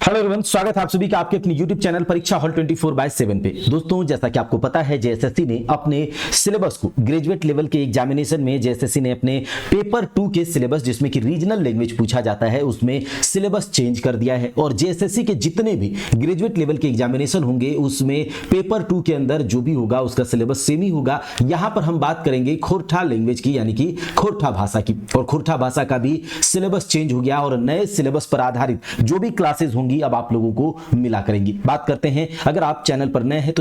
Hello everyone, स्वागत है आप सभी का आपके अपने YouTube चैनल परीक्षा हॉल 24/7 पे। दोस्तों, जैसा कि आपको पता है, जेएसएससी ने अपने सिलेबस को ग्रेजुएट लेवल के एग्जामिनेशन में जेएसएससी ने अपने पेपर 2 के सिलेबस, जिसमें कि रीजनल लैंग्वेज पूछा जाता है, उसमें सिलेबस चेंज कर दिया है। और जेएसएससी के जितने भी ग्रेजुएट लेवल के एग्जामिनेशन होंगे उसमें पेपर 2 के अंदर जो भी होगा उसका सिलेबस सेम ही होगा। यहां पर हम बात करेंगे खोरठा लैंग्वेज की, यानी कि खोरठा भाषा की। और खोरठा भाषा का भी सिलेबस चेंज हो गया और नए सिलेबस पर आधारित जो भी क्लासेस होंगी अब आप लोगों को मिला करेंगी। बात करते हैं, अगर आप चैनल पर नए हैं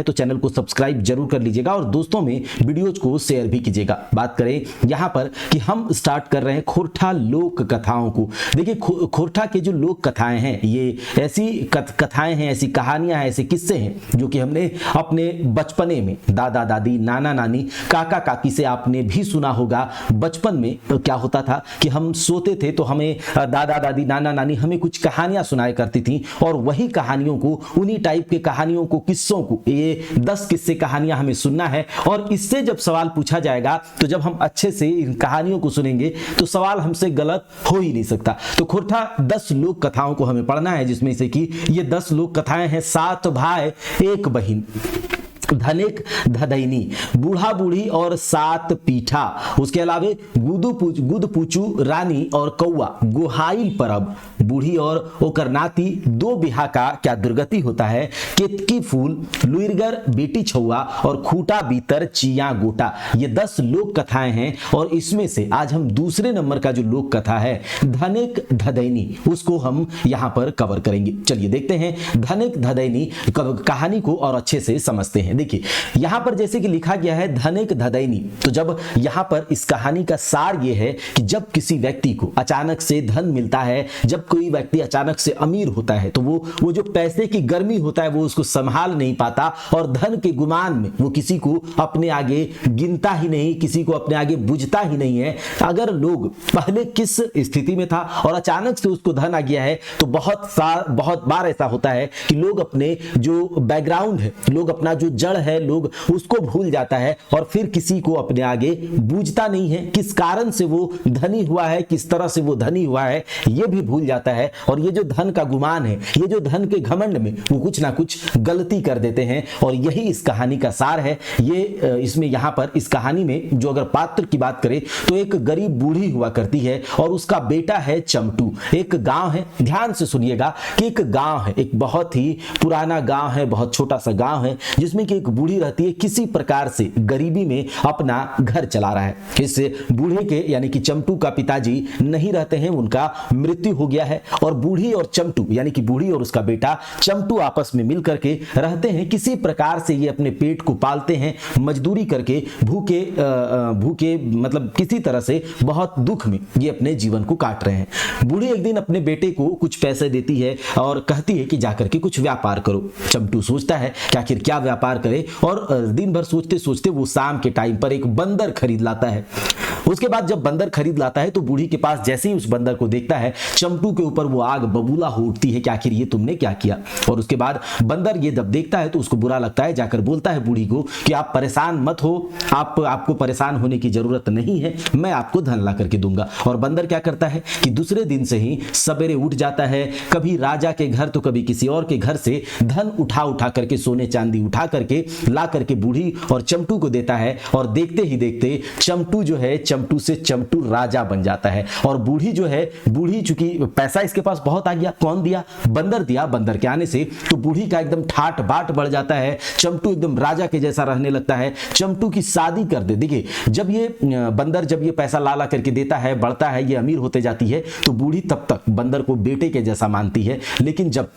तो चैनल को सब्सक्राइब जरूर कर लीजिएगा और दोस्तों में वीडियोज को शेयर भी कीजिएगा। बात करें यहां पर कि हम स्टार्ट कर रहे हैं खोरठा लोक कथाओं को। देखिए, खोरठा के जो लोक कथाएं हैं, ये ऐसी कथाएं हैं, ऐसी कहानियां हैं, ऐसे किस्से हैं जो कि हमने अपने बचपने में दादा दादी, नाना नानी, काका काकी से आपने भी सुना होगा। बचपन में क्या होता था कि हम सोते थे तो हमें दादा दादी, नाना नानी हमें कुछ कहानियां सुनाया करती थी और वही कहानियों को, उन्हीं टाइप के कहानियों को, किस्सों को, ये 10 किस्से कहानियां हमें सुनना है। और इससे जब सवाल पूछा जाएगा तो जब हम अच्छे से इन कहानियों को सुनेंगे तो सवाल हमसे गलत हो ही नहीं सकता। तो खोरठा 10 लोक कथाओं को हमें पढ़ना है, जिसमें से कि ये 10 लोक कथाएं हैं। 7 भाई एक बहिन, धनिक धदैनी, बूढ़ा बूढ़ी और 7 पीठा, उसके अलावे गुद पूछू रानी और कौआ, गोहाइल परब, बूढ़ी और ओकर नाती, 2 बिहा का क्या दुर्गति होता है, केतकी फूल, लुइरगर बेटी छौआ और खूटा बीतर चिया गोटा। ये 10 लोक कथाएं हैं और इसमें से आज हम दूसरे नंबर का जो लोक कथा है धनिक धदैनी, उसको हम यहां पर कवर करेंगे। चलिए देखते हैं धनिक धदैनी कहानी को और अच्छे से समझते हैं। देखिए, यहां पर जैसे कि लिखा गया है धनिक धदैनी, तो जब यहां पर इस कहानी का सार यह है कि जब किसी व्यक्ति को अचानक से धन मिलता है, जब कोई व्यक्ति अचानक से अमीर होता है तो वो जो पैसे की गर्मी होता है वो उसको संभाल नहीं पाता और धन के गुमान में वो किसी को अपने आगे गिनता ही नहीं, किसी को अपने आगे बुझता ही नहीं है। अगर लोग पहले किस स्थिति में था और अचानक से उसको धन आ गया है तो बहुत बार ऐसा होता है कि लोग अपने जो बैकग्राउंड है, लोग अपना जो जड़ है, लोग उसको भूल जाता है और फिर किसी को अपने आगे बूझता नहीं है। किस कारण से वो धनी हुआ है, किस तरह से वो धनी हुआ है, ये भी भूल जाता है। और ये जो धन का गुमान है, ये जो धन के घमंड में वो कुछ ना कुछ गलती कर देते हैं और यही इस कहानी का सार है। ये इसमें यहां पर इस कहानी में जो अगर पात्र की बात करें तो एक गरीब बूढ़ी हुआ करती है और उसका बेटा है चमटू। एक गांव है, ध्यान से सुनिएगा कि एक गांव है, एक बहुत ही पुराना गांव है, बहुत छोटा सा गांव है, जिसमें कि एक बूढ़ी रहती है, किसी प्रकार से गरीबी में अपना घर चला रहा है। इस बूढ़े के यानी कि चमटू का पिताजी नहीं रहते हैं, उनका मृत्यु हो गया है और बूढ़ी और चमटू यानी कि बूढ़ी और उसका बेटा चमटू आपस में मिल करके रहते हैं। किसी प्रकार से ये अपने पेट को पालते हैं, मजदूरी करके भूखे मतलब किसी तरह से बहुत दुख में ये अपने जीवन को काट रहे हैं। बूढ़ी एक दिन अपने बेटे को कुछ पैसे देती है और कहती है कि जाकर के कुछ व्यापार करो। चमटू सोचता है कि आखिर क्या व्यापार करे और दिन भर सोचते सोचते वो शाम के टाइम पर एक बंदर खरीद लाता है। उसके बाद जब बंदर खरीद लाता है तो बूढ़ी के पास जैसे ही उस बंदर को देखता है, चमटू के ऊपर वो आग बबूला हो उठती है कि आखिर ये तुमने क्या किया। और उसके बाद बंदर ये जब देखता है तो उसको बुरा लगता है, जाकर बोलता है बूढ़ी को कि आप परेशान मत हो, आपको परेशान होने की जरूरत नहीं है, मैं आपको धन ला करके दूंगा। और बंदर क्या करता है कि दूसरे दिन से ही सवेरे उठ जाता है, कभी राजा के घर तो कभी किसी और के घर से धन उठा करके, सोने चांदी उठा करके ला करके बूढ़ी और चमटू को देता है। और देखते ही देखते चमटू जो है, चमटू से चमटू राजा बन जाता है। और बूढ़ी जो है, बूढ़ी चूंकि पैसा इसके पास बहुत आ गया, कौन दिया? बंदर दिया। बंदर के आने से तो बूढ़ी का एकदम ठाट बाट बढ़ जाता है, चमटू एकदम राजा के जैसा रहने लगता है। चमटू की शादी कर दे। देखिए, जब ये बंदर जब ये पैसा ला करके देता है, बढ़ता है, ये अमीर होते जाती है, तो बूढ़ी तब तक बंदर को बेटे के जैसा मानती है। लेकिन जब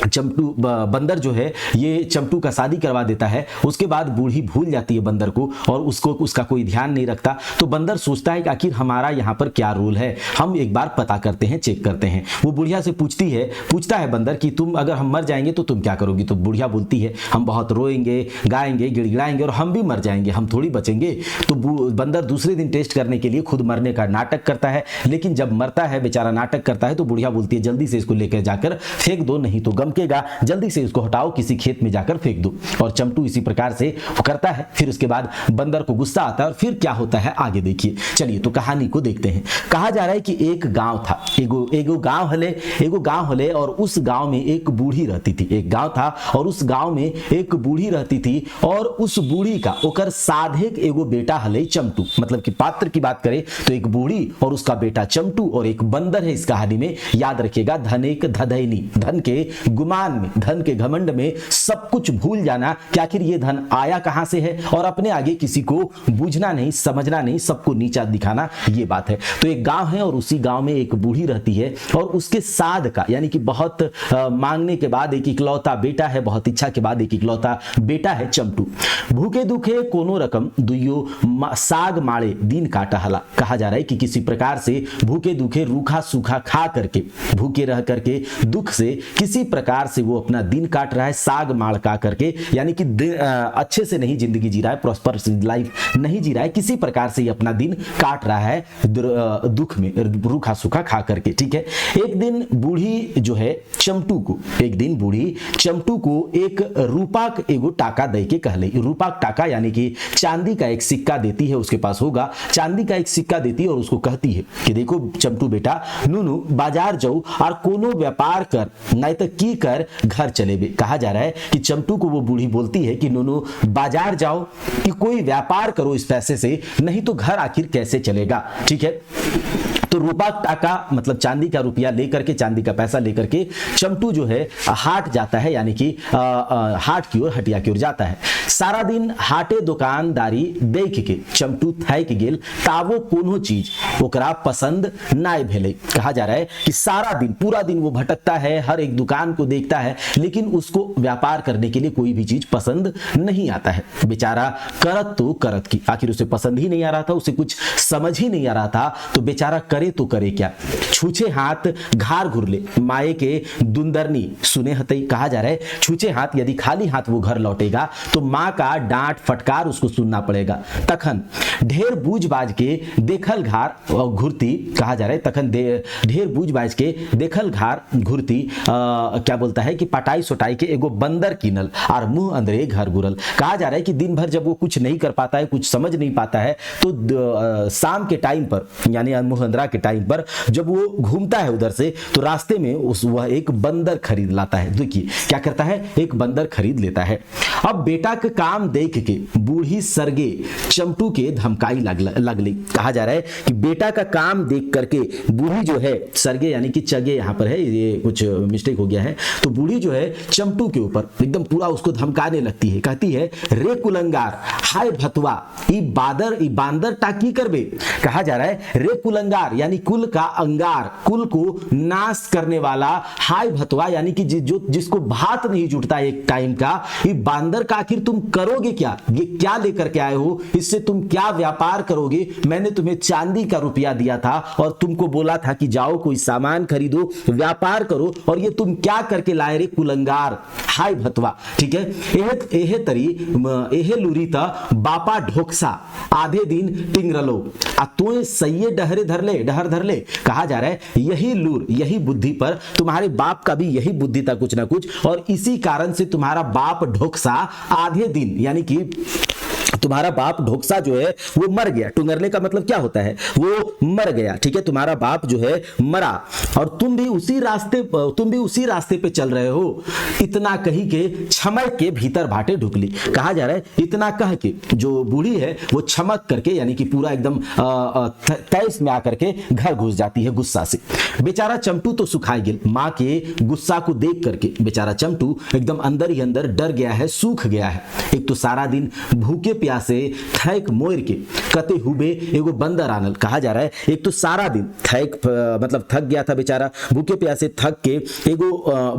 बंदर जो है ये चमटू का शादी करवा देता है, उसके बाद बूढ़ी भूल जाती है बंदर को और उसका कोई ध्यान नहीं रखता। तो बंदर सोचता है कि आखिर हमारा यहाँ पर क्या रोल है, हम एक बार पता करते हैं, चेक करते हैं। वो बुढ़िया से पूछता है बंदर कि तुम अगर हम मर जाएंगे तो तुम क्या करोगी? तो बुढ़िया बोलती है हम बहुत रोएंगे, गाएंगे, गिड़गिड़ाएंगे और हम भी मर जाएंगे, हम थोड़ी बचेंगे। तो बंदर दूसरे दिन टेस्ट करने के लिए खुद मरने का नाटक करता है, लेकिन जब मरता है, बेचारा नाटक करता है, तो बुढ़िया बोलती है जल्दी से इसको लेकर जाकर फेंक दो, नहीं तो गम रुकेगा, जल्दी से उसको हटाओ, किसी खेत में जाकर फेंक दो। और चमटू इसी प्रकार से करता है। फिर उसके बाद बंदर को गुस्सा आता है और फिर क्या होता है आगे देखिए। चलिए तो कहानी को देखते हैं। कहा जा रहा है कि एक गांव था, एगो गांव हले और उस गांव में एक बूढ़ी रहती थी। एक गांव था और उस गांव में एक बूढ़ी रहती थी और उस बूढ़ी का ओकर साधे एगो बेटा हले चमटू। मतलब कि पात्र की बात करें तो एक बूढ़ी और उसका बेटा चमटू और एक बंदर है इस कहानी में। याद रखिएगा, धन एक धदैनी, धन के गुमान में, धन के घमंड में सब कुछ भूल जाना कि आखिर ये धन आया कहां से है और अपने आगे किसी को बूझना नहीं, समझना नहीं, सबको नीचा दिखाना, ये बात है। तो एक गांव है और उसी गांव में एक बूढ़ी रहती है और उसके साध का यानी कि बहुत मांगने के बाद एक इकलौता बेटा है, बहुत इच्छा के बाद एक इकलौता बेटा है चमटू। भूखे दुखे कोनो रकम दुइयो साग माड़े दिन काटा हला। कहा जा रहा है कि किसी प्रकार से भूखे दुखे रूखा सूखा खा करके, भूखे रह करके दुख से किसी प्रकार से वो अपना दिन काट रहा है, साग माड़ का करके, यानी कि अच्छे से नहीं जिंदगी जी रहा है, प्रॉस्पर लाइफ नहीं जी रहा है, किसी प्रकार से ये अपना दिन काट रहा है दुख में, रूखा सूखा खा करके। ठीक है। एक दिन बूढ़ी जो है चमटू को, एक दिन बूढ़ी चमटू को एक रूपा एगो टाका दे के कहले। रूपा टाका यानी कि चांदी का एक सिक्का देती है, उसके पास होगा चांदी का एक सिक्का देती है और उसको कहती है कि देखो चमटू बेटा, नूनू बाजार जाओ और कोनो व्यापार कर, नहीं तो की कर घर चले बे। कहा जा रहा है कि चमटू को वो बूढ़ी बोलती है कि नूनू बाजार जाओ कि कोई व्यापार करो इस पैसे से, नहीं तो घर आखिर कैसे चलेगा। ठीक है। तो रूपा टाका मतलब चांदी का रुपया लेकर के, चांदी का पैसा लेकर के चमटू जो है हाट जाता है, यानी कि हाट की ओर, हटिया की ओर जाता है। सारा दिन हाटे दुकानदारी देख के चमटू थक गेल, तावो कोनो चीज ओकरा पसंद नाय भेले। कहा जा रहा है कि सारा दिन, पूरा दिन वो भटकता है, हर एक दुकान को देखता है, लेकिन उसको व्यापार करने के लिए कोई भी चीज पसंद नहीं आता है। बेचारा करत तो करत की, आखिर उसे पसंद ही नहीं आ रहा था, उसे कुछ समझ ही नहीं आ रहा था, तो बेचारा करे तो करे क्या। छूछे हाथ घार घुरले, माए के दुंदरनी सुने हतई। कहा जा रहा है छूछे हाथ, यदि खाली हाथ वो घर लौटेगा तो माँ का डांट फटकार उसको सुनना पड़ेगा। तखन ढेर बूझ बाज के देखल घार घुरती। कहा जा रहा है तखन ढेर बूझ बाज के देखल घार घुरती, क्या बोलता है कि पटाई सोटाई के एगो बंदर कीनल और मुंह अंदरे घर गुरल। कहा जा रहा है कि दिन भर जब वो कुछ नहीं कर पाता है, कुछ समझ नहीं पाता है, तो शाम के टाइम पर यानी मुंह अंदरा के टाइम पर जब वो घूमता है उधर से, तो रास्ते में वह एक बंदर खरीद लाता है। देखिए क्या करता है, एक बंदर खरीद लेता है। अब बेटा का काम देख के बूढ़ी सरगे चमटू के धमकाई लगली। कहा जा रहा है कि बेटा का काम देख करके बूढ़ी जो है सरगे यानी कि चगे, यहाँ पर है ये कुछ मिस्टेक हो गया है, तो बूढ़ी जो है चमटू के ऊपर एकदम पूरा उसको धमकाने लगती है। कहती है रे कुलंगार, हाय भतवा, ई बांदर टाकी करबे। कहा जा रहा है रे कुलंगार यानी कुल का अंगार, कुल को नाश करने वाला, हाय भतवा यानी कि जिसको भात नहीं जुटता एक टाइम का, ये बांदर का आखिर तुम करोगे क्या, ये क्या लेकर के आए हो, इससे तुम क्या व्यापार करोगे। मैंने तुम्हें चांदी का रुपया दिया था और तुमको बोला था कि जाओ कोई सामान खरीदो, व्यापार करो, और ये तुम क्या करके लाए रे कुलंगार, हाय भतवा। ठीक है। एहे लूरी ता बापा ढोकसा आधे दिन टिंगरलो आ तोए सही डहर धरले। कहा जा रहा है यही लूर, यही बुद्धि पर तुम्हारे बाप का भी यही बुद्धि था कुछ ना कुछ, और इसी कारण से तुम्हारा बाप ढोकसा आधे दिन यानी कि तुम्हारा बाप ढोकसा जो है वो मर गया। टुंगरले का मतलब क्या होता है, वो मर गया। ठीक है। तुम्हारा बाप जो है मरा और तुम भी उसी रास्ते पे चल रहे हो। इतना कही के छमक के भीतर भाटे ढुकली। कहा जा रहा है इतना कह के जो बूढ़ी है वो छमक करके यानी कि पूरा एकदम तैस में आकर के घर घुस जाती है गुस्सा से। बेचारा चमटू तो सुखाई गिल, माँ के गुस्सा को देख करके बेचारा चमटू एकदम अंदर ही अंदर डर गया है, सूख गया है। एक तो सारा दिन भूखे प्यासे थक मोर के कते हुबे एगो बंदर आनल। कहा जा रहा है एक तो सारा दिन थक गया था बेचारा, भूखे प्यासे थक के एगो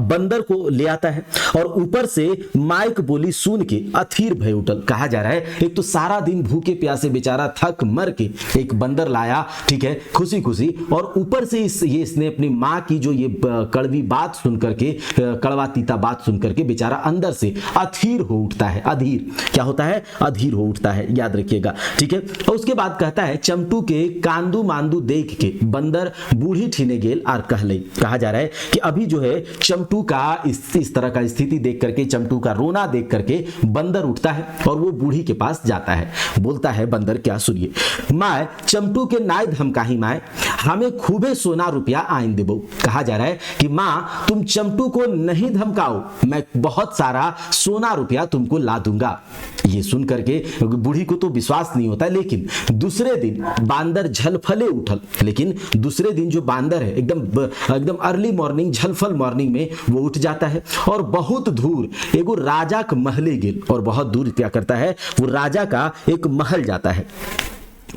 बंदर को ले आता है और ऊपर से माइक बोली सुन के अथीर भय उठल। कहा जा रहा है एक तो सारा दिन भूखे प्यासे बेचारा थक मर के एक बंदर लाया, ठीक है, खुशी खुशी, और ऊपर से इसने अपनी माँ की जो ये कड़वी बात सुन करके, कड़वा तीता बात सुन करके बेचारा अंदर से अधीर हो उठता है। अधीर क्या होता है, अधीर हो उठता है, याद रखिएगा, ठीक है। और उसके बाद कहता है चमटू के कांदू मांदू देख के बंदर बूढ़ी ठीने गेल आर कहले। कहा जा रहा है कि अभी जो है चमटू का इस तरह का स्थिति देख करके, चमटू का रोना देख करके बंदर उठता है और वो बूढ़ी के पास जाता है। बोलता है बंदर, क्या सुनिए, माय चमटू के नाय धमकाही माय, हमें खूबे सोना रुपया आइन देबो। कहा जा रहा है कि माँ तुम चमटू को नहीं धमकाओ, मैं बहुत सारा सोना रुपया तुमको ला दूंगा। ये सुन करके बूढ़ी को तो विश्वास नहीं होता, लेकिन दूसरे दिन बांदर झलफले उठल। लेकिन दूसरे दिन जो बांदर है एकदम अर्ली मॉर्निंग, झलफल मॉर्निंग में वो उठ जाता है और बहुत दूर एगो राजा का महले गेल, और बहुत दूर क्या करता है, वो राजा का एक महल जाता है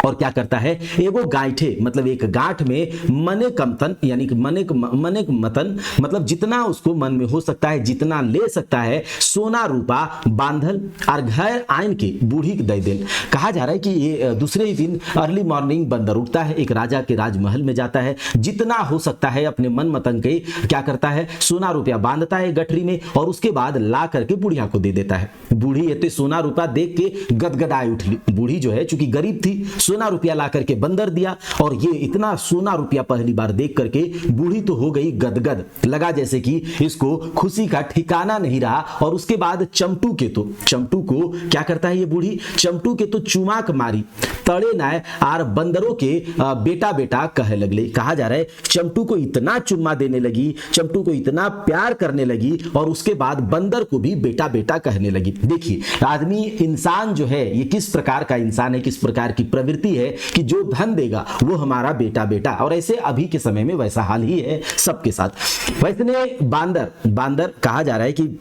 और क्या करता है, एगो गांठे मतलब एक गांठ में मने कमतन यानी कि मने मतन मतलब जितना उसको मन में हो सकता है, जितना ले सकता है सोना रूपा बांधल और घर आइन के बूढ़ी दे देल। कहा जा रहा है कि ये दूसरे ही दिन अर्ली मॉर्निंग बंदर उठता है, एक राजा के राजमहल में जाता है, जितना हो सकता है अपने मन मतन के क्या करता है, सोना रुपया बांधता है गठरी में और उसके बाद ला करके बुढ़िया को दे देता है। बूढ़ी इतने सोना रुपया देख के गदगदाई उठली। बूढ़ी जो है चूंकि गरीब थी, सोना रुपया ला करके बंदर दिया और ये इतना सोना रुपया पहली बार देख करके बूढ़ी तो हो गई गदगद, लगा जैसे कि इसको खुशी का ठिकाना नहीं रहा। और उसके बाद चमटू को क्या करता है ये बूढ़ी, चमटू के तो चुमाक मारी तड़े नाय आर बंदरों के बेटा बेटा कहे लगले। कहा जा रहा है चमटू को इतना चुम्मा देने लगी, चमटू को इतना प्यार करने लगी और उसके बाद बंदर को भी बेटा बेटा कहने लगी। देखिए आदमी, इंसान जो है ये किस प्रकार का इंसान है, किस प्रकार की प्रवृत्ति है कि जो धन देगा वो हमारा बेटा बेटा। और ऐसे अभी के समय में वैसा हाल ही है सबके साथ। वैसने बांदर कहा जा रहा है कि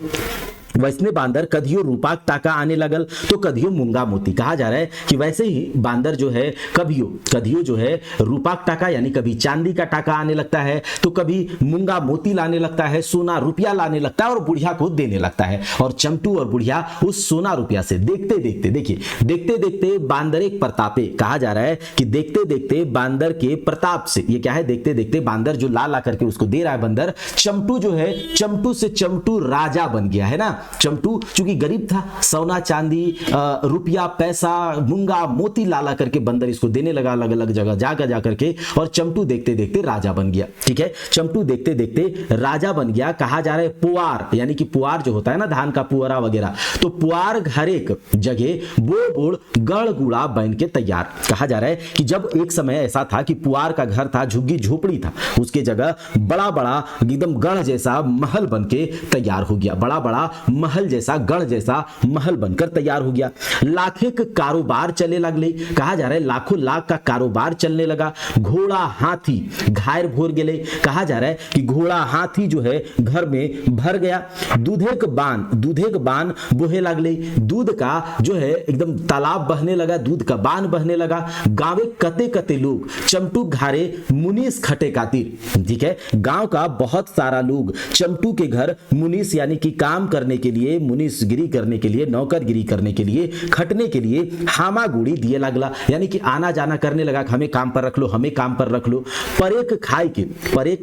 वैसने बांदर कधियो रूपा टाका आने लगल तो कधियो मूंगा मोती। कहा जा रहा है कि वैसे ही बांदर जो है कधियो जो है रूपा टाका यानी कभी चांदी का टाका आने लगता है तो कभी मूंगा मोती लाने लगता है, सोना रुपया लाने लगता है और बुढ़िया को देने लगता है। और चमटू और बुढ़िया उस सोना रुपया से देखते देखते बांदर एक प्रतापे। कहा जा रहा है कि देखते देखते बांदर के प्रताप से, ये क्या है, देखते देखते बांदर जो ला करके उसको दे रहा है बंदर, चमटू जो है चमटू से चमटू राजा बन गया है ना। चमटू चूंकि गरीब था, सोना चांदी रुपया पैसा मूंगा मोती लाला करके बंदर इसको देने लगा अलग अलग जगह जा करके, और चमटू देखते देखते राजा बन गया। ठीक है, चमटू देखते देखते राजा बन गया। कहा जा रहा है पुआर यानी कि पुआर जो होता है ना धान का पुअरा वगैरह, तो पुआर हर एक जगह बोड़ गढ़ गुड़ा बन के तैयार। कहा जा रहा है कि जब एक समय ऐसा था कि पुआर का घर था, झुग्गी झोपड़ी था, उसके जगह बड़ा बड़ा एकदम गढ़ जैसा महल बन के तैयार हो गया। बड़ा बड़ा महल जैसा गढ़ जैसा महल बनकर तैयार हो गया। लाखे का कारोबार चले लगले। कहा जा रहा है लाखों लाख का कारोबार चलने लगा। घोड़ा हाथी घायर भोर गेले। कहा जा रहा है कि घोड़ा हाथी जो है घर में भर गया। दूधे के बान बोहे लगले। दूध का जो है एकदम तालाब बहने लगा, दूध का बान बहने लगा। गांवे कते लोग चमटू घारे मुनीस खटे खातिर। ठीक है, गांव का बहुत सारा लोग चमटू के घर मुनीस यानी कि काम करने के लिए, मुनीसगिरी करने के लिए, नौकरगिरी करने के लिए, खटने के लिए हामागुड़ी दिए लगला, यानी कि आना जाना करने लगा, हमें काम पर रख लो, हमें काम पर रख लो। परेक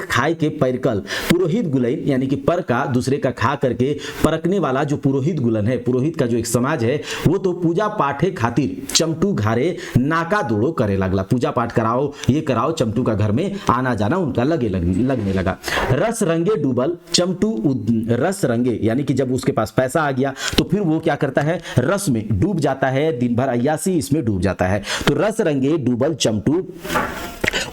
खाए के पैरकल पुरोहित गुलन यानी कि पर का दूसरे का खा करके परखने वाला जो पुरोहित गुलन है, पुरोहित का जो एक समाज है, वो तो पूजा पाठे खातिर चमटू घारे नाका दौड़ो करे लगला। पूजा पाठ कराओ, ये कराओ, चमटू का घर में आना जाना उनका लगने लगा। रस रंगे डूबल चमटू, रस रंगे यानी कि जब उसके पास पैसा आ गया तो फिर वो क्या करता है, रस में डूब जाता है, दिन भर अय्यासी इसमें डूब जाता है। तो रस रंगे डूबल चमटू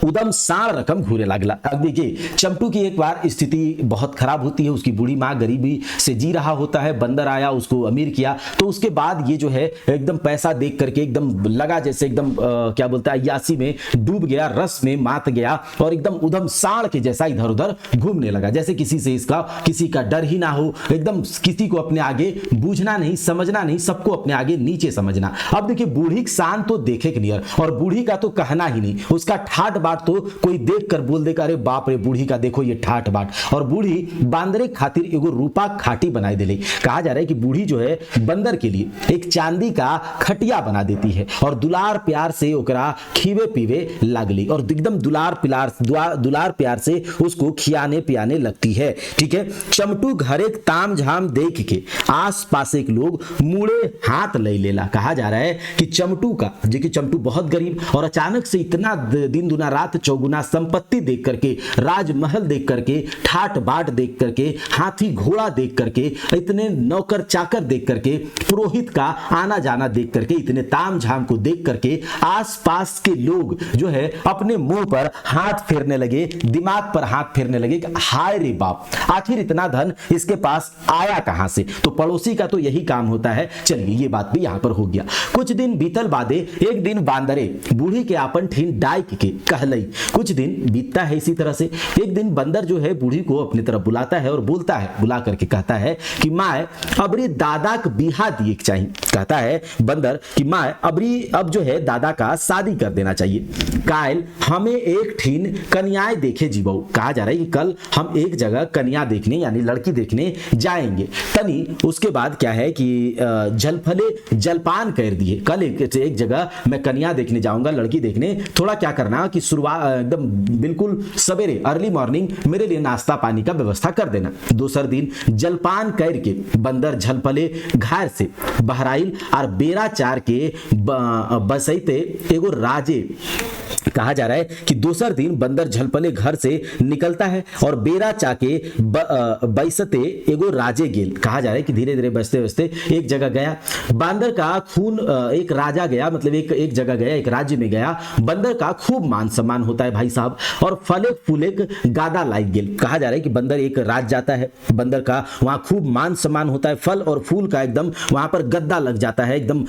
उदम साण रकम घूरे लागला। अब देखिए चमटू की एक बार स्थिति बहुत खराब होती है, उसकी बूढ़ी माँ गरीबी से जी रहा होता है, बंदर आया उसको अमीर किया, तो उसके बाद ये जो है एकदम पैसा देख करके एकदम लगा जैसे एकदम क्या बोलता है अय्यासी में डूब गया, रस में मात गया और एकदम उदम साण के जैसा इधर उधर घूमने लगा, जैसे किसी का डर ही ना हो, एकदम किसी को अपने आगे बूझना नहीं, समझना नहीं, सबको अपने आगे नीचे समझना। अब देखिए बूढ़ी शान तो देखे नियर, और बूढ़ी का तो कहना ही नहीं, उसका ठाट बाट तो कोई देख कर बोल देगा अरे बाप रे बूढ़ी का देखो ये ठाट बाट। और बूढ़ी बांदरे खातिर एगो रूपा खाटी बनाई देली। कहा जा रहा है कि बूढ़ी जो है बंदर के लिए एक चांदी का खटिया बना देती है और दुलार प्यार से ओकरा खीवे पीवे लागली और एकदम दुलार प्यार से उसको खियाने पियाने लगती है। ठीक है, चमटू घरे ताम झाम देख के आस पास एक लोग मुड़े हाथ ले लेला। कहा जा रहा है कि चमटू का जो कि चमटू बहुत गरीब और अचानक से इतना दिन दुना रात चौगुना संपत्ति देख करके, राजमहल देख करके, ठाट बाट देख करके, हाथी घोड़ा देख करके, इतने नौकर चाकर देख करके, पुरोहित का आना जाना देख करके, इतने ताम झाम को देख करके आसपास के लोग जो है अपने मुंह पर हाथ फेरने लगे, दिमाग पर हाथ फेरने लगे कि हाय रे बाप, आखिर इतना धन इसके पास आया कहां से। तो पड़ोसी का तो यही काम होता है। चलिए ये बात भी यहां पर हो गया। कुछ दिन बीतल बादे एक दिन बांदरे बूढ़ी के आपन ठीन डाइक के कहलई। कुछ दिन बीतता है इसी तरह से। एक दिन बंदर जो है बूढ़ी को अपनी तरफ बुलाता है और बोलता है, बुला करके कहता है कि माए अबरी दादा का बिहा दिए चाहिए। कहता है बंदर कि माए अबरी अब जो है दादा का शादी कर देना चाहिए। कायल हमें एक ठीन कन्याएं देखे जीवो। कहा जा रहा है कि कल हम एक जगह कन्या देखने यानी लड़की देखने जाएंगे। तनी उसके बाद क्या है कि जलफले जलपान कर दिए। कल एक जगह मैं कन्या देखने जाऊंगा, लड़की देखने। थोड़ा क्या करना कि शुरुआत एकदम बिल्कुल सवेरे अर्ली मॉर्निंग मेरे लिए नाश्ता पानी का व्यवस्था कर देना। दूसर दिन जलपान करके बंदर झलफले घर से बहराइल और बेरा चार के बसैते एगो राजे। कहा जा रहा है कि दूसर दिन बंदर झलपले घर से निकलता है और बेरा चाके बैसते एगो राजे गेल। कहा जा रहा है कि धीरे धीरे बसते बसते एक जगह गया। बंदर का खून एक राजा गया, मतलब एक जगह गया, एक राज्य में गया। बंदर का खूब मान सम्मान होता है भाई साहब, और फले फूले गादा लाइक गेल। कहा जा रहा है कि बंदर एक राज्य जाता है, बंदर का वहां खूब मान सम्मान होता है, फल और फूल का एकदम वहां पर गद्दा लग जाता है, एकदम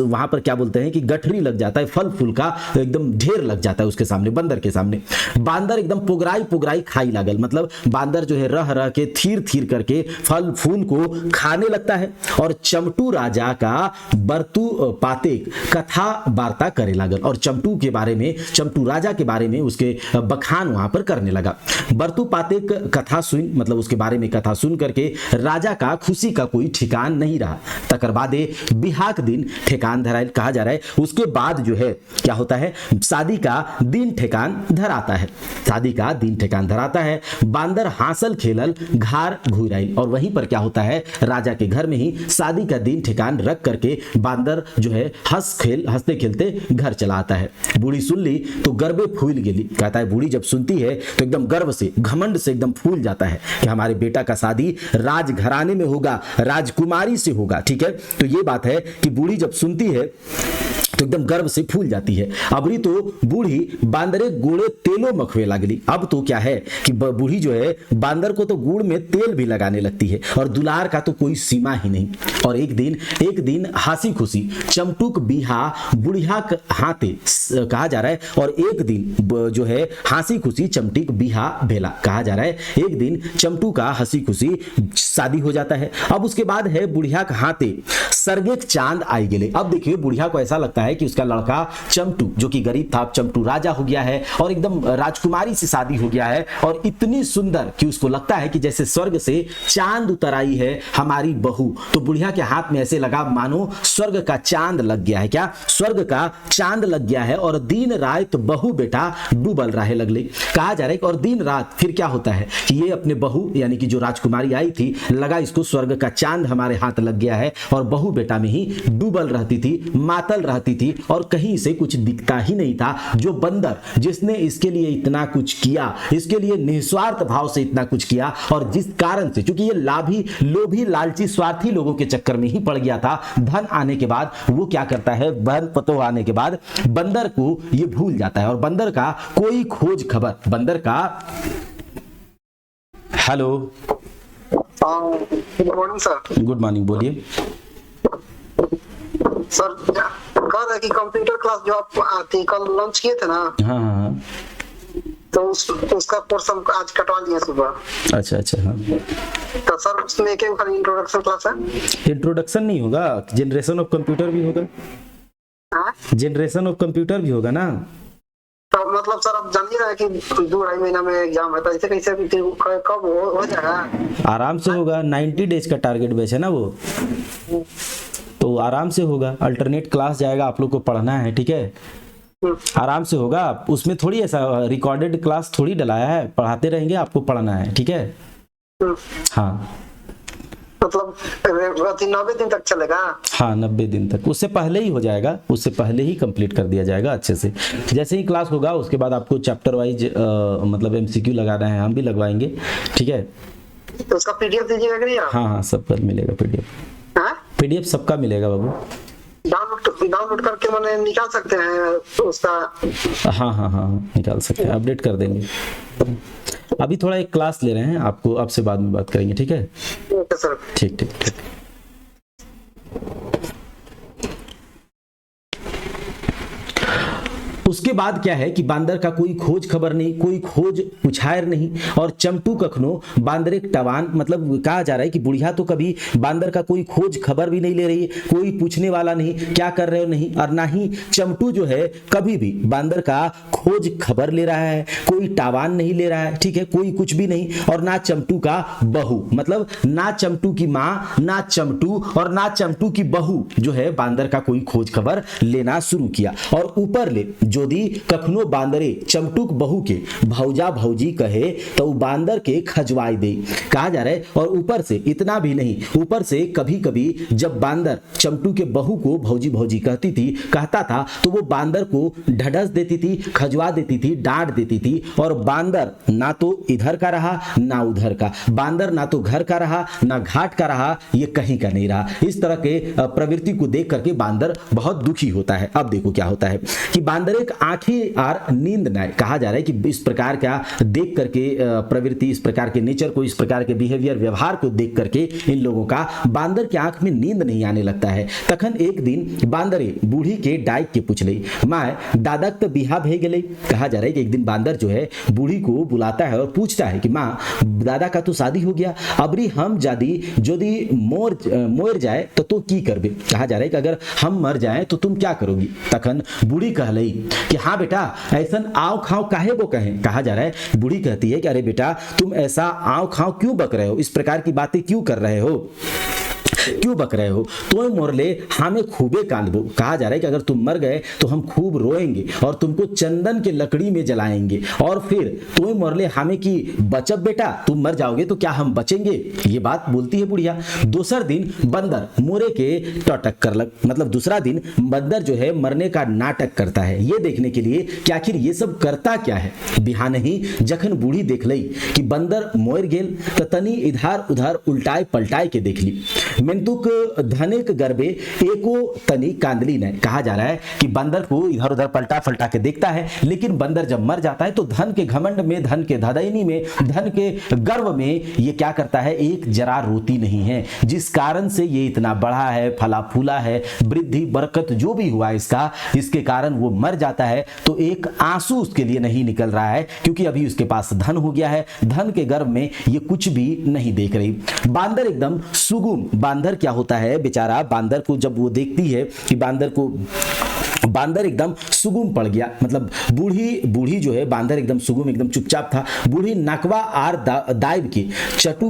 वहां पर क्या बोलते हैं कि गठरी लग जाता है, फल फूल का एकदम ढेर लग जाता है उसके सामने, बंदर के सामने। बांदर एकदम पुगराई खाई लागल, मतलब बांदर जो है रह रह के थीर करके फल फूल को खाने लगता है और चमटू राजा का बरतू पाते कथा वार्ता करे लागल और चमटू के बारे में, चमटू राजा के बारे में उसके बखान वहां पर करने लगा। बरतू पाते कथा सुन, मतलब उसके बारे में कथा सुन करके राजा का खुशी का कोई ठिकान नहीं रहा। तकर बादे बिहाक दिन ठिकान धराइल। कहा जा रहा है उसके बाद जो है क्या होता है, शादी का दिन ठिकान धराता है। शादी का दिन ठिकान धराता है। बांदर हासिल खेलल घार घुराइल और वहीं पर क्या होता है, राजा के घर में ही शादी का दिन ठिकान रख करके बांदर जो है हंसते खेलते घर चला आता है। बूढ़ी सुन ली तो गर्वे फूल गेली। कहता है बूढ़ी जब सुनती है तो एकदम गर्व से, घमंड से एकदम फूल जाता है कि हमारे बेटा का शादी राजघराने में होगा, राजकुमारी से होगा। ठीक है, तो ये बात है कि बूढ़ी जब सुनती है तो एकदम गर्व से फूल जाती है। अबरी तो बूढ़ी बांदरे गुड़े तेलो मखवे लगली। अब तो क्या है कि बूढ़ी जो है बांदर को तो गुड़ में तेल भी लगाने लगती है और दुलार का तो कोई सीमा ही नहीं। और एक दिन हंसी खुशी चमटुक बिहा बुढ़िया हाथे, कहा जा रहा है, और एक दिन जो है हंसी खुशी चमटिक बिहा भेला। कहा जा रहा है एक दिन चमटू का हंसी खुशी शादी हो जाता है। अब उसके बाद है बुढ़िया के हाथे सरगेक चांद आई गेले। अब देखिए बुढ़िया को ऐसा लगता है कि उसका लड़का चमटू जो कि गरीब था, चमटू राजा हो गया है और एकदम राजकुमारी से शादी हो गया है और इतनी सुंदर कि उसको लगता है कि जैसे स्वर्ग से चांद उतर आई है हमारी बहू। तो बुढ़िया के हाथ में ऐसे लगा मानो स्वर्ग का चांद लग गया है। क्या स्वर्ग का चांद लग गया है और दिन रात बहू बेटा डूबल रहे लगले। कहा जा रहा है और दिन रात फिर क्या होता है कि ये अपने बहू यानी कि जो राजकुमारी आई थी, लगा इसको स्वर्ग का चांद हमारे हाथ लग गया है और बहू बेटा में ही डूबल रहती थी, मातल रहती थी और कहीं से कुछ दिखता ही नहीं था। जो बंदर जिसने इसके लिए इतना कुछ किया, इसके लिए निस्वार्थ भाव से इतना कुछ किया और जिस कारण से, क्योंकि ये लोभी लालची स्वार्थी लोगों के चक्कर में ही पड़ गया था, धन आने के बाद वो क्या करता है, बहन पतो आने के बाद बंदर को ये भूल जाता है और बंदर का कोई खोज खबर, बंदर का hello good morning sir. Good morning, बोलिए सर। कह रहे कि कंप्यूटर क्लास जो आप आती कल लॉन्च किए थे ना, हाँ, तो उसका कोर्स हम आज कटवा दिए सुबह। अच्छा, हाँ। तो सर उसमें क्या खाली इंट्रोडक्शन क्लास है? इंट्रोडक्शन नहीं होगा, जनरेशन ऑफ कंप्यूटर भी होगा। हाँ? जनरेशन ऑफ कंप्यूटर भी होगा ना। तो मतलब सर आप जानिए रहे कि 2-2.5 महीना में एग्जाम है, तो ऐसे कैसे कब हो जाएगा? आराम से होगा, 90 डेज का टारगेट बेच है ना वो, तो आराम से होगा। अल्टरनेट क्लास जाएगा, आप लोग को पढ़ना है, ठीक है, आराम से होगा। उसमें थोड़ी ऐसा रिकॉर्डेड क्लास थोड़ी डलाया है, पढ़ाते रहेंगे, आपको पढ़ना है, ठीक है। हाँ मतलब 90 दिन तक चलेगा? हाँ 90 दिन तक, उससे पहले ही हो जाएगा, उससे पहले ही कंप्लीट कर दिया जाएगा अच्छे से। जैसे ही क्लास होगा उसके बाद आपको चैप्टर वाइज मतलब MCQ लगाना है, हम भी लगवाएंगे, ठीक है। तो उसका PDF दीजिएगा कि नहीं आप? हाँ सबका मिलेगा PDF, हाँ? PDF सबका मिलेगा बाबू। डाउनलोड करके मैंने निकाल सकते हैं उसका? हाँ निकाल सकते हैं, अपडेट कर देंगे। अभी थोड़ा एक क्लास ले रहे हैं, आपको आपसे बाद में बात करेंगे, ठीक है। Okay sir. ठीक ठीक ठीक। उसके बाद क्या है कि बांदर का कोई खोज खबर नहीं, कोई खोज पुछायर नहीं, और चमटू कखनो बांदर एक टवान, मतलब कहा जा रहा है कि बुढ़िया तो कभी बांदर का कोई खोज खबर भी नहीं ले रही है, कोई पूछने वाला नहीं, क्या कर रहे हो नहीं, और ना ही चमटू जो है कभी भी बांदर का खोज खबर ले रहा है, कोई टावान नहीं ले रहा है, ठीक है, कोई कुछ भी नहीं। और ना चमटू का बहू, मतलब ना चमटू की माँ, ना चमटू और ना चमटू की बहू जो है बांदर का कोई खोज खबर लेना शुरू किया। और ऊपर ले जोदी कखनो बांदरे चमटूक बहू के भौजा भौजी कहे तो बांदर के खजवाई दे, कहा जा रहा है। और ऊपर से इतना भी नहीं, ऊपर से कभी कभी जब बांदर चमटू के बहू को भौजी भौजी कहता था तो वो बांदर को ढढस देती थी, खजवा देती थी, डांट देती थी। और बांदर ना तो इधर का रहा ना उधर का, बांदर ना तो घर का रहा ना घाट का रहा, ये कहीं का नहीं रहा। इस तरह के प्रवृत्ति को देख करके बांदर बहुत दुखी होता है। अब देखो क्या होता है कि बांदर एक आंखें और नींद न, कहा जा रहा है कि इस प्रकार का देख करके प्रवृत्ति, इस प्रकार के नेचर को, इस प्रकार के बिहेवियर व्यवहार को देख करके इन लोगों का बांदर के आंख में नींद नहीं आने लगता है। तखन एक दिन बांदरे बूढ़ी के डाइक के पूछ ली, माय दादक तो बिहा भे गेले। कहा जा रहा है कि एक दिन बांदर जो है बूढ़ी को बुलाता है और पूछता है कि माँ दादा का तो शादी हो गया, अबरी हम यदि मोर जाए तो की करबे। कहा जा रहा है कि अगर हम मर जाएं तो तुम क्या करोगी। तखन बूढ़ी कहलई कि हाँ बेटा ऐसा आओ खाओ काहे वो कहें। कहा जा रहा है बूढ़ी कहती है कि अरे बेटा तुम ऐसा आओ खाओ क्यों बक रहे हो, इस प्रकार की बातें क्यों कर रहे हो, क्यों बक रहे हो, तो मोरले हमें खूबे कांदबो। कहा जा रहा है कि अगर तुम मर गए तो हम खूब रोएंगे और तुमको चंदन के लकड़ी में जलाएंगे, और फिर तो मोरले हमें की बचब बेटा, तुम मर जाओगे तो क्या हम बचेंगे। ये बात बोलती है बुढ़िया। दूसर दिन बंदर मोरे के टटक करलक, मतलब दूसरा दिन बंदर जो है मरने का नाटक करता है, ये देखने के लिए कि आखिर ये सब करता क्या है। बिहान ही जखन बूढ़ी देख लई कि बंदर मोर गेल तो तनी इधर उधर उल्टाए पलटाए के देख ली, मिंतुक धनिक गर्भे एको तनी कांदली ने। कहा जा रहा है कि बंदर को इधर उधर पलटा पलटा के देखता है, लेकिन बंदर जब मर जाता है तो धन के घमंड में, धन के धदैनी में, धन के गर्व में ये क्या करता है, एक जरा रोती नहीं है, जिस कारण से ये इतना बढ़ा है, फला फूला है, वृद्धि बरकत जो भी हुआ इसका, इसके कारण वो मर जाता है। तो एक आंसू उसके लिए नहीं निकल रहा है, क्योंकि अभी उसके पास धन हो गया है, धन के गर्व में ये कुछ भी नहीं देख रही। बांदर एकदम सुगुम, बांदर क्या होता है बेचारा, बांदर को जब वो देखती है कि बांदर एकदम सुगुम पड़ गया, मतलब बूढ़ी जो है, बांदर एकदम सुगुम, एकदम चुपचाप था। बूढ़ी नकवा आर दाइब के चमटू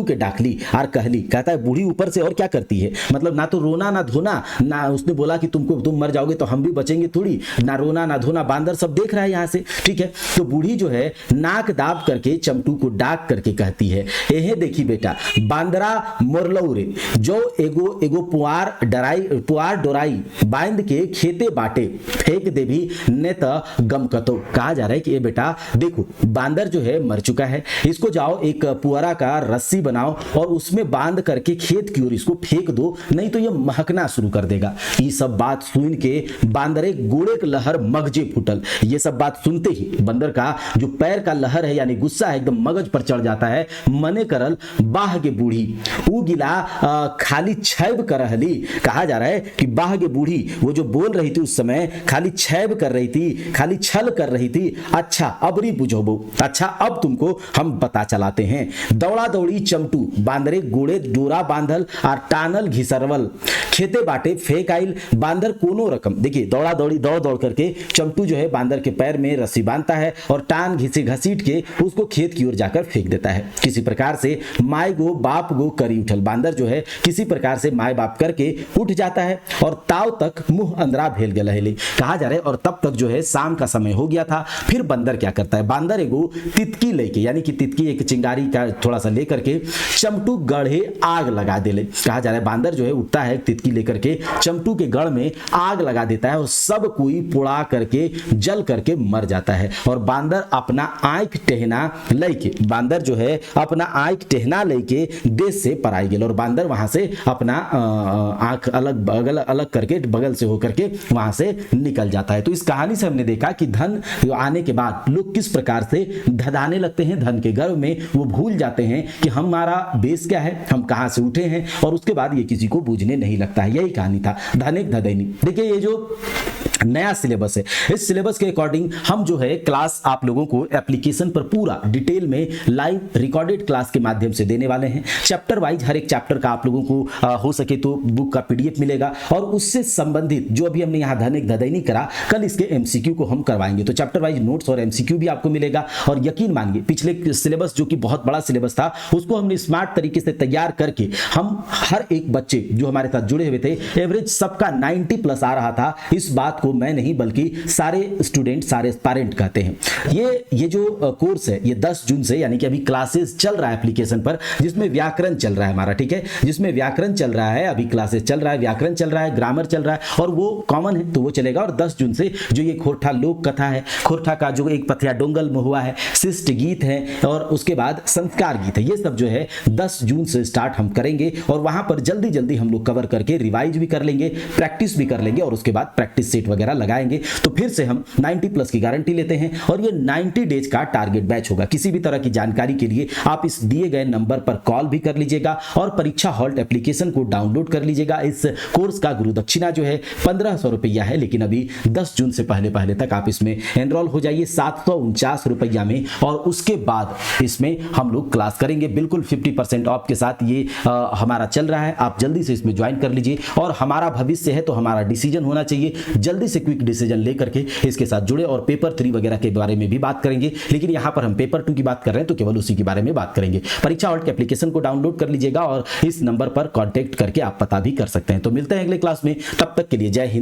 के डाकली आर कहली। कहता है बूढ़ी ऊपर से और क्या करती है, मतलब ना तो रोना ना धोना, ना उसने बोला कि तुम मर जाओगे तो हम भी बचेंगे थोड़ी, ना रोना ना धोना, बांदर सब देख रहा है यहाँ से, ठीक है। तो बूढ़ी जो है नाक दाब करके चमटू को डाक करके कहती है, एहे देखी बेटा बांदरा मोरलऊ रे, जो एगो पुआर डोराई बांध के खेते बाटे फेंक दे भी ने त गम कतो। कहा जा रहा है कि ये बेटा देखो बांदर जो है मर चुका है, इसको जाओ एक पुअरा का रस्सी बनाओ और उसमें बांध करके खेत की ओर इसको फेंक दो, नहीं तो ये महकना शुरू कर देगा। ये सब बात सुन के बांदरे गोड़े के लहर मगजे फूटल। ये सब बात सुनते ही बंदर का जो पैर का लहर है यानी गुस्सा है एकदम मगज पर चढ़ जाता है। मने करल बाह के बूढ़ी ऊ गिला खाली छैब करहली। कहा जा रहा है कि बाह के बूढ़ी वो जो बोल रही थी उस समय, खाली छैब कर रही थी, खाली छल कर रही थी। अच्छा अब री बुझोबो, अच्छा अब तुमको हम बता चलाते हैं। दौड़ा दौड़ी चमटू, बांदरे गोड़े डोरा बांधल और टानल घिसरवल, खेते बाटे फेंक आइल बांदर कोनो रकम। देखिए दौड़ा दौड़ी दौड़ दौड़ करके चमटू जो है बांदर के पैर में रस्सी बांधता है और टान घिसे घसीट के उसको खेत की ओर जाकर फेंक देता है। किसी प्रकार से माय गो बाप गो करी उठल, बांदर जो है किसी प्रकार से माय बाप करके उठ जाता है और ताव तक मुंह अंदरा भेल गया है कहा जा रहा है। और तब तक जो है शाम का समय हो गया था। फिर बंदर क्या करता है, बांदर एगो तितकी लेके, यानी कि तितकी एक चिंगारी का थोड़ा सा लेकर के चमटू गढ़े आग लगा दे। कहा जा रहा है बांदर जो है उठता है तितकी लेकर के चमटू के गढ़ में आग लगा देता है और सब कोई पुड़ा करके जल करके मर जाता है। और बांदर अपना आंख टेहना लेके, बांदर जो है अपना आंख टेहना लेके देश से पराई गेल और बांदर वहां से अपना आंख अलग बगल अलग करके बगल से होकर के वहां से निकल जाता है। तो इस कहानी से हमने देखा कि धन आने के बाद लोग किस प्रकार से धदाने लगते हैं, धन के गर्व में वो भूल जाते हैं कि हमारा बेस क्या है, हम कहां से उठे हैं, और उसके बाद ये किसी को बूझने नहीं लगता है। यही कहानी था धनिक धदैनी। देखिए ये जो नया सिलेबस है, इस सिलेबस के अकॉर्डिंग हम जो है क्लास आप लोगों को एप्लीकेशन पर पूरा डिटेल में लाइव रिकॉर्डेड क्लास के माध्यम से देने वाले हैं। चैप्टर वाइज हर एक चैप्टर का आप लोगों को हो सके तो बुक का पीडीएफ मिलेगा और उससे संबंधित जो अभी हमने यहाँ धनिक धदैनी करा, कल इसके एमसीक्यू को हम करवाएंगे। तो चैप्टर वाइज नोट्स और एमसीक्यू भी आपको मिलेगा। और यकीन मानिए पिछले सिलेबस जो कि बहुत बड़ा सिलेबस था उसको हमने स्मार्ट तरीके से तैयार करके हम हर एक बच्चे जो हमारे साथ जुड़े हुए थे, एवरेज सबका 90+ आ रहा था। इस बात को मैं नहीं बल्कि सारे स्टूडेंट सारे एस्पायरेंट कहते हैं। ये जो कोर्स है ये 10 जून से, यानी कि अभी क्लासेस चल रहा है एप्लीकेशन पर, जिसमें व्याकरण चल रहा है हमारा, ठीक है, जिसमें व्याकरण चल रहा है, अभी क्लासेस चल रहा है, व्याकरण चल रहा है, ग्रामर चल रहा है और वो कॉमन है तो वो चलेगा। और 10 जून से जो ये खोरठा लोक कथा है, खोरठा का जो एक पथिया डोंगल में हुआ है, शिष्ट गीत है और उसके बाद संस्कार गीत है, ये सब जो है 10 जून से स्टार्ट हम करेंगे और वहां पर जल्दी जल्दी हम लोग कवर करके रिवाइज भी कर लेंगे, प्रैक्टिस भी कर लेंगे और उसके बाद प्रैक्टिस सेट वगैरह लगाएंगे। तो फिर से हम 90+ की गारंटी लेते हैं और ये 90 डेज का टारगेट बैच होगा। किसी भी तरह की जानकारी के लिए आप इस दिए गए नंबर पर कॉल भी कर लीजिएगा और परीक्षा हॉल्ट एप्लीकेशन को डाउनलोड कर लीजिएगा। इस कोर्स का गुरु दक्षिणा जो है 1500 रुपया है, लेकिन अभी 10 जून से पहले तक आप इसमें एनरोल हो जाइए 749 रुपया में और उसके बाद इसमें हम लोग क्लास करेंगे बिल्कुल 50% ऑफ के साथ। ये हमारा चल रहा है, आप जल्दी से इसमें ज्वाइन कर लीजिए। और हमारा भविष्य है तो हमारा डिसीजन होना चाहिए, जल्दी से क्विक डिसीजन लेकर के इसके साथ जुड़े और पेपर 3 वगैरह के बारे में भी बात करेंगे। लेकिन यहां पर हम पेपर 2 की बात कर रहे हैं तो केवल उसी के बारे में बात करेंगे। परीक्षा हॉल्ट के एप्लीकेशन को डाउनलोड कर लीजिएगा और इस नंबर पर कॉन्टेक्ट करके आप पता भी कर सकते हैं। तो मिलते हैं अगले क्लास में, तब तक के लिए जय हिंद।